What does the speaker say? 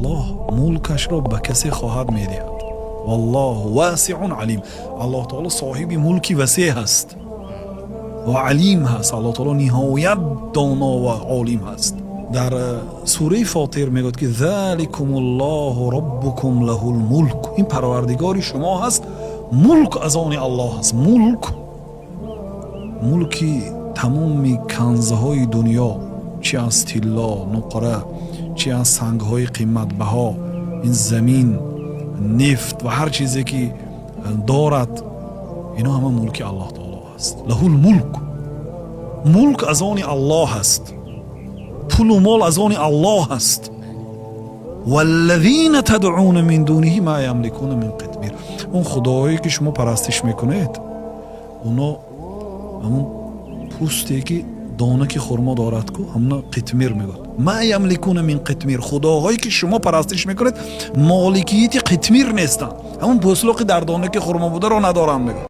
الله ملکش را به کسی خواهد میدهد. والله واسع علیم. الله تعالی صاحب ملکی وسیع هست و علیم هست. الله تعالی نهایت دانا و عالم هست. در سوره فاطر میگوید که ذلکم الله ربکم له الملک. این پروردگار شما هست، ملک از آن الله هست. ملکی تمام کنزهای دنیا، چه از طلا، نقره، چه از سنگهای قیمت بها، این زمین، نفت و هر چیزی که دارد، اینا همه ملک الله تعالی هست. له الملک. ملک از آن الله هست، پول و مال از آن الله هست. والذین تدعون من دونه ما یملکون من قطمیر. اون خدایی که شما پرستش میکنید، اونا همون پوستی که دانه که خرما دارد کو، همون قطمیر میگوید. ما یملکون من قطمیر. خداهایی که شما پرستش میکنید مالکیت قطمیر نیستن، همون پوستلوقی در دانه که خرما بوده رو ندارن میگوید.